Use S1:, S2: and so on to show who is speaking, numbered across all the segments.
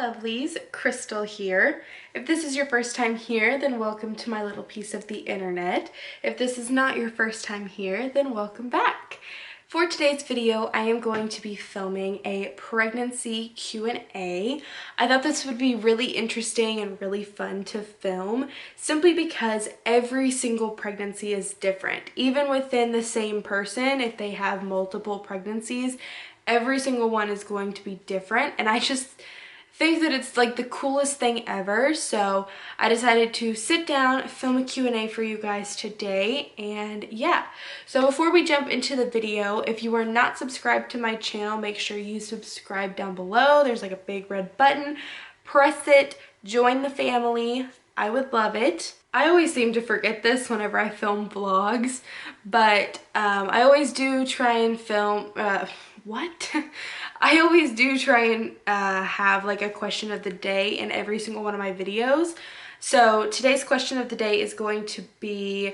S1: lovelies, Crystal here. If this is your first time here, then welcome to my little piece of the internet. If this is not your first time here, then welcome back. For today's video, I am going to be filming a pregnancy Q&A. I thought this would be really interesting and really fun to film simply because every single pregnancy is different. Even within the same person, if they have multiple pregnancies, every single one is going to be different, and I just think that it's like the coolest thing ever. So I decided to sit down, film a Q&A for you guys today, and yeah. So before we jump into the video, if you are not subscribed to my channel, make sure you subscribe down below. There's like a big red button. Press it, join the family. I would love it. I always seem to forget this whenever I film vlogs, but I always do try and film, I always do try and have like a question of the day in every single one of my videos. So today's question of the day is going to be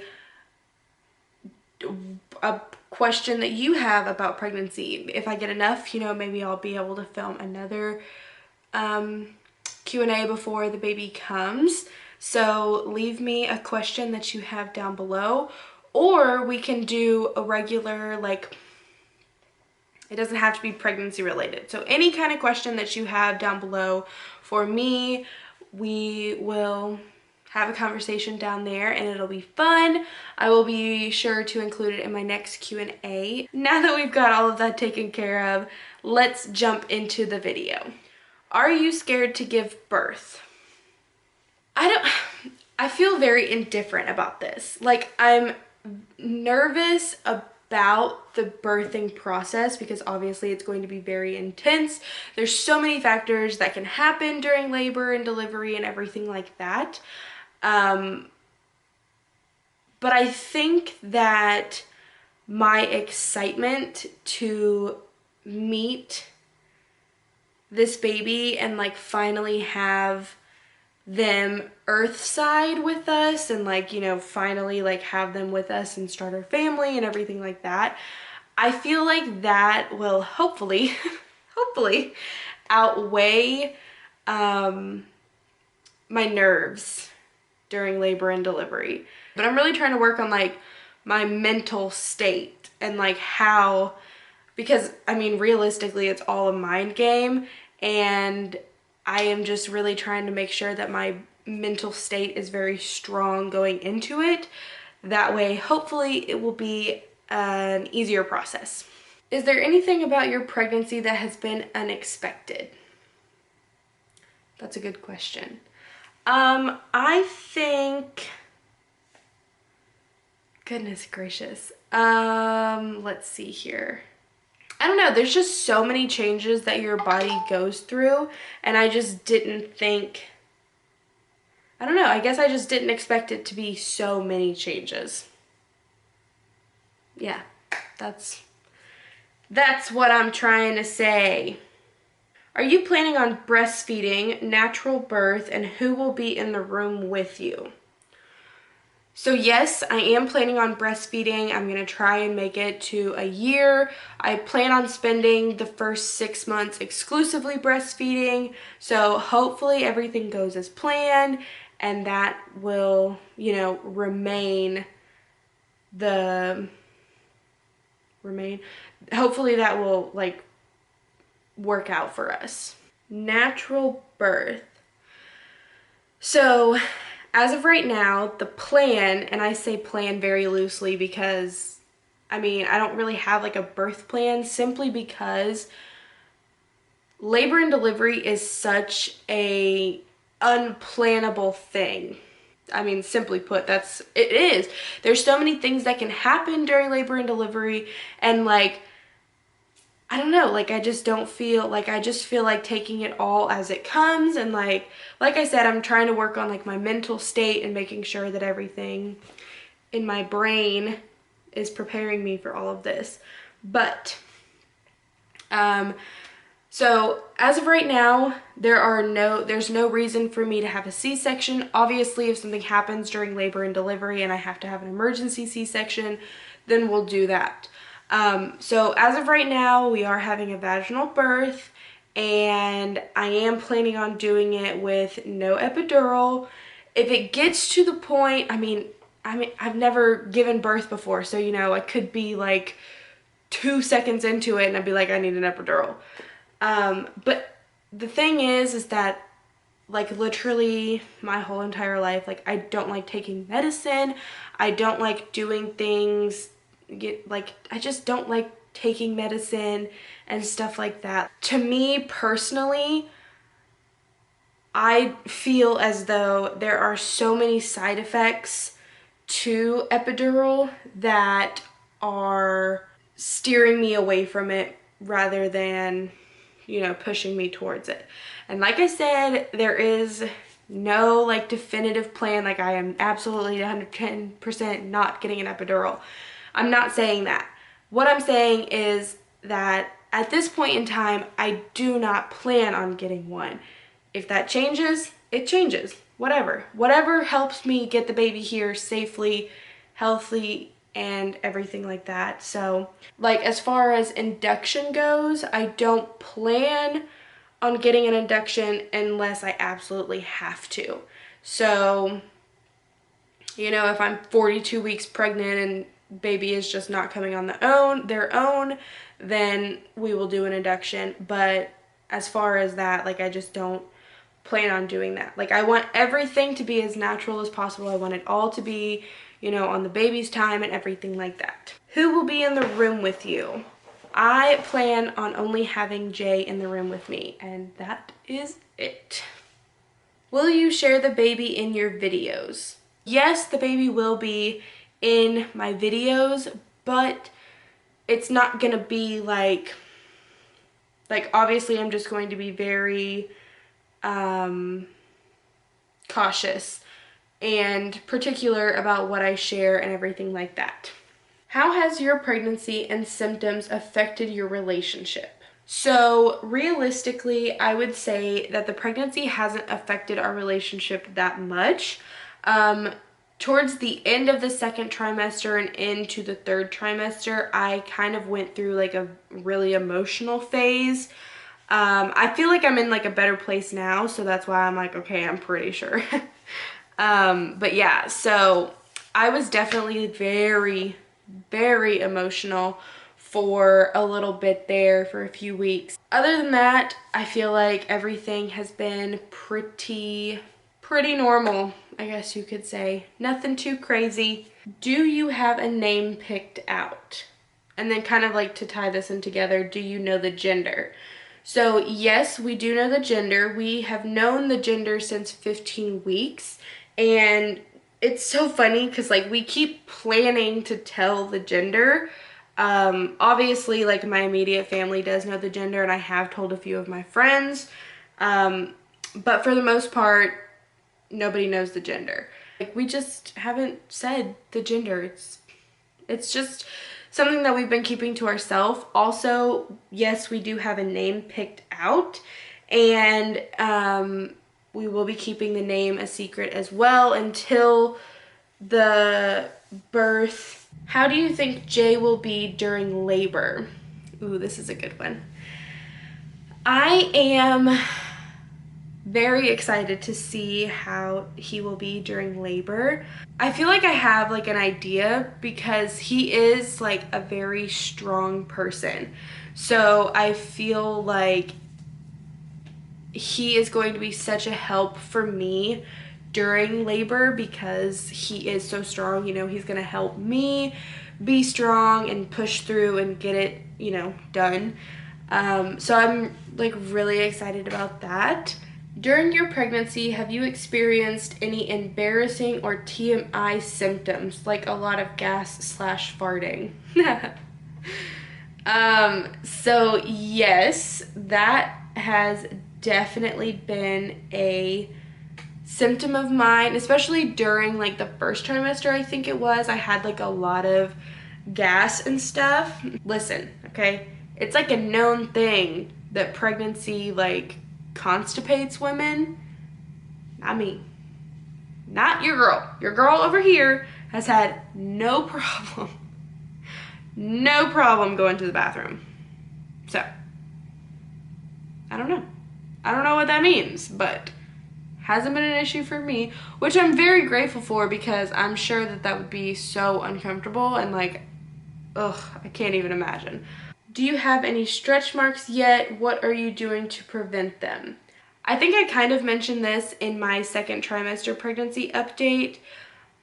S1: a question that you have about pregnancy. If I get enough, you know, maybe I'll be able to film another Q&A before the baby comes. So leave me a question that you have down below, or we can do a regular, like, it doesn't have to be pregnancy related. So any kind of question that you have down below for me, we will have a conversation down there and it'll be fun. I will be sure to include it in my next Q&A. Now that we've got all of that taken care of, let's jump into the video. Are you scared to give birth? I feel very indifferent about this. Like, I'm nervous about the birthing process because obviously it's going to be very intense. There's so many factors that can happen during labor and delivery and everything like that. But I think that my excitement to meet this baby and like finally have them earthside with us and like, you know, finally like have them with us and start our family and everything like that, I feel like that will hopefully outweigh my nerves during labor and delivery. But I'm really trying to work on like my mental state and like how, because I mean realistically it's all a mind game, and I am just really trying to make sure that my mental state is very strong going into it. That way, hopefully, it will be an easier process. Is there anything about your pregnancy that has been unexpected? That's a good question. I think, goodness gracious. Let's see here. I don't know, there's just so many changes that your body goes through, and I just didn't think, I don't know, I guess I just didn't expect it to be so many changes. Yeah, that's what I'm trying to say. Are you planning on breastfeeding, natural birth, and who will be in the room with you? So yes, I am planning on breastfeeding. I'm going to try and make it to a year. I plan on spending the first 6 months exclusively breastfeeding. So hopefully everything goes as planned, and that will, you know, hopefully that will like work out for us. Natural birth. So as of right now, the plan, and I say plan very loosely because, I mean, I don't really have like a birth plan, simply because labor and delivery is such a unplannable thing. I mean, simply put, it is. There's so many things that can happen during labor and delivery, and like, I don't know, like I just feel like taking it all as it comes, and like I said, I'm trying to work on like my mental state and making sure that everything in my brain is preparing me for all of this. But so as of right now, there's no reason for me to have a C-section. Obviously, if something happens during labor and delivery and I have to have an emergency C-section, then we'll do that. So as of right now, we are having a vaginal birth, and I am planning on doing it with no epidural. If it gets to the point, I mean, I've never given birth before, so you know, I could be like 2 seconds into it and I'd be like, I need an epidural. But the thing is that like literally my whole entire life, like I don't like taking medicine. I don't like doing things, I just don't like taking medicine and stuff like that. To me personally, I feel as though there are so many side effects to epidural that are steering me away from it rather than, you know, pushing me towards it. And like I said, there is no like definitive plan. Like I am absolutely 110% not getting an epidural. I'm not saying that. What I'm saying is that at this point in time, I do not plan on getting one. If that changes, it changes. Whatever helps me get the baby here safely, healthy, and everything like that. So like as far as induction goes, I don't plan on getting an induction unless I absolutely have to. So, you know, if I'm 42 weeks pregnant and baby is just not coming on their own, then we will do an induction. But as far as that, like I just don't plan on doing that. Like I want everything to be as natural as possible. I want it all to be, you know, on the baby's time and everything like that. Who will be in the room with you? I plan on only having Jay in the room with me, and that is it. Will you share the baby in your videos? Yes, the baby will be in my videos, but it's not gonna be like obviously I'm just going to be very cautious and particular about what I share and everything like that. How has your pregnancy and symptoms affected your relationship? So realistically, I would say that the pregnancy hasn't affected our relationship that much. Towards the end of the second trimester and into the third trimester, I kind of went through like a really emotional phase. I feel like I'm in like a better place now, so that's why I'm like, okay, I'm pretty sure. But yeah, so I was definitely very emotional for a little bit there, for a few weeks. Other than that, I feel like everything has been pretty normal, I guess you could say. Nothing too crazy. Do you have a name picked out? And then kind of like to tie this in together, do you know the gender? So yes, we do know the gender. We have known the gender since 15 weeks. And it's so funny because like we keep planning to tell the gender. Obviously like my immediate family does know the gender, and I have told a few of my friends. But for the most part, nobody knows the gender. Like we just haven't said the gender. It's just something that we've been keeping to ourselves. Also, yes, we do have a name picked out, and we will be keeping the name a secret as well until the birth. How do you think Jay will be during labor? Ooh, this is a good one. I am very excited to see how he will be during labor. I feel like I have like an idea because he is like a very strong person. So I feel like he is going to be such a help for me during labor because he is so strong. You know, he's gonna help me be strong and push through and get it, you know, done. So I'm like really excited about that. During your pregnancy, have you experienced any embarrassing or TMI symptoms, like a lot of gas/farting? So yes, that has definitely been a symptom of mine, especially during like the first trimester, I think it was. I had like a lot of gas and stuff. Listen, okay, it's like a known thing that pregnancy like constipates women. Not me, not your girl. Your girl over here has had no problem going to the bathroom. So I don't know. I don't know what that means, but hasn't been an issue for me, which I'm very grateful for because I'm sure that that would be so uncomfortable and like, ugh, I can't even imagine. Do you have any stretch marks yet? What are you doing to prevent them? I think I kind of mentioned this in my second trimester pregnancy update,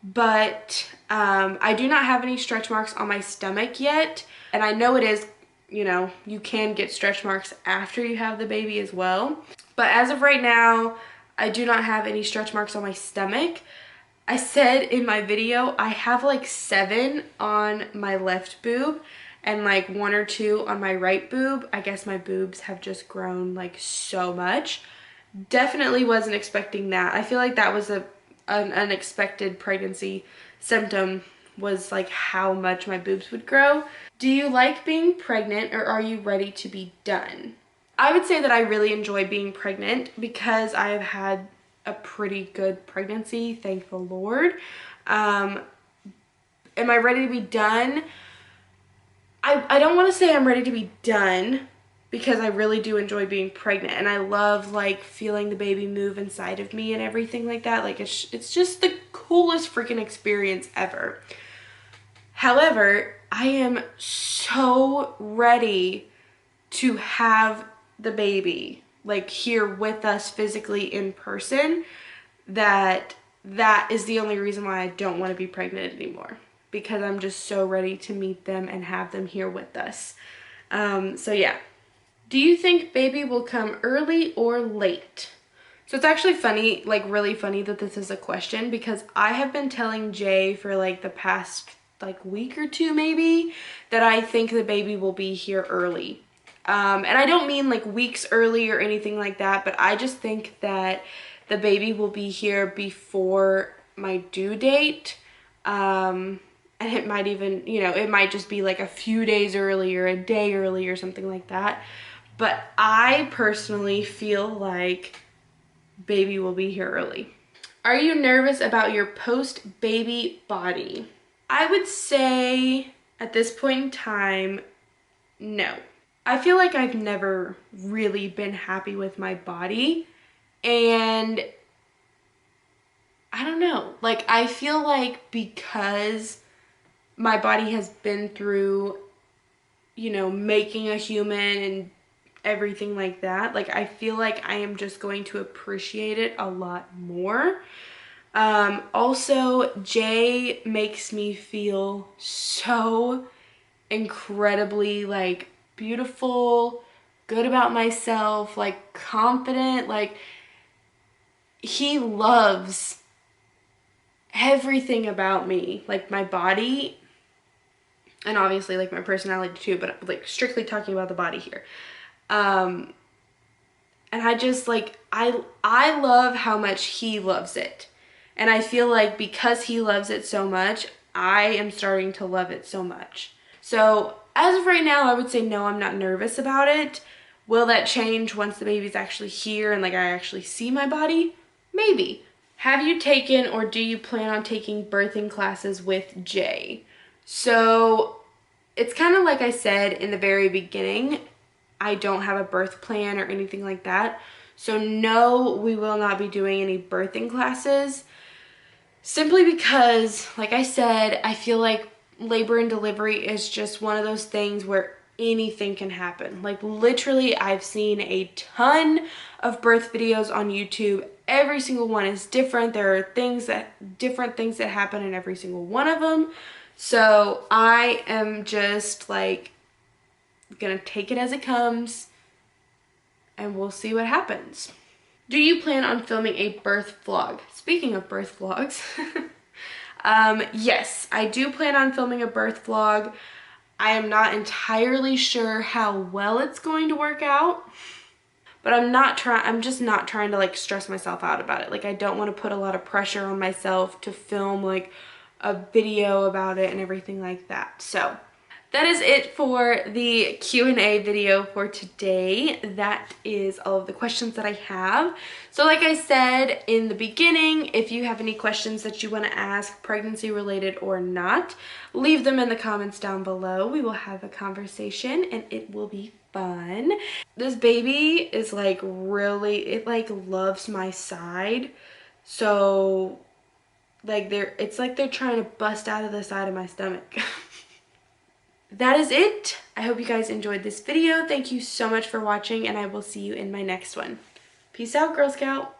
S1: but I do not have any stretch marks on my stomach yet. And I know it is, you know, you can get stretch marks after you have the baby as well. But as of right now, I do not have any stretch marks on my stomach. I said in my video, I have like 7 on my left boob and like 1 or 2 on my right boob. I guess my boobs have just grown like so much. Definitely wasn't expecting that. I feel like that was an unexpected pregnancy symptom, was like how much my boobs would grow. Do you like being pregnant or are you ready to be done? I would say that I really enjoy being pregnant because I have had a pretty good pregnancy, thank the Lord. Am I ready to be done? I don't want to say I'm ready to be done because I really do enjoy being pregnant and I love like feeling the baby move inside of me and everything like that. Like it's just the coolest freaking experience ever. However, I am so ready to have the baby like here with us physically in person that is the only reason why I don't want to be pregnant anymore, because I'm just so ready to meet them and have them here with us. So yeah. Do you think baby will come early or late? So it's actually funny, like really funny that this is a question, because I have been telling Jay for like the past like week or 2 maybe that I think the baby will be here early. And I don't mean like weeks early or anything like that, but I just think that the baby will be here before my due date. And it might even, you know, it might just be like a few days early or a day early or something like that. But I personally feel like baby will be here early. Are you nervous about your post-baby body? I would say at this point in time, no. I feel like I've never really been happy with my body, and I don't know, like I feel like because my body has been through, you know, making a human and everything like that, like I feel like I am just going to appreciate it a lot more. Also, Jay makes me feel so incredibly like beautiful, good about myself, like confident. Like he loves everything about me, like my body and obviously like my personality too, but like strictly talking about the body here. And I just like I love how much he loves it. And I feel like because he loves it so much, I am starting to love it so much. So as of right now, I would say no, I'm not nervous about it. Will that change once the baby's actually here and like I actually see my body? Maybe. Have you taken or do you plan on taking birthing classes with Jay? So it's kind of like I said in the very beginning, I don't have a birth plan or anything like that. So no, we will not be doing any birthing classes. Simply because, like I said, I feel like labor and delivery is just one of those things where anything can happen. Like literally, I've seen a ton of birth videos on YouTube. Every single one is different. There are different things that happen in every single one of them. So I am just like gonna take it as it comes and we'll see what happens. Do you plan on filming a birth vlog? Speaking of birth vlogs, yes, I do plan on filming a birth vlog. I am not entirely sure how well it's going to work out, but I'm just not trying to like stress myself out about it. Like I don't want to put a lot of pressure on myself to film like a video about it and everything like that. So that is it for the Q&A video for today. That is all of the questions that I have. So like I said in the beginning, if you have any questions that you want to ask, pregnancy related or not, leave them in the comments down below. We will have a conversation and it will be fun. This baby is like really, it like loves my side. So like it's like they're trying to bust out of the side of my stomach. That is it. I hope you guys enjoyed this video. Thank you so much for watching, and I will see you in my next one. Peace out, Girl Scout.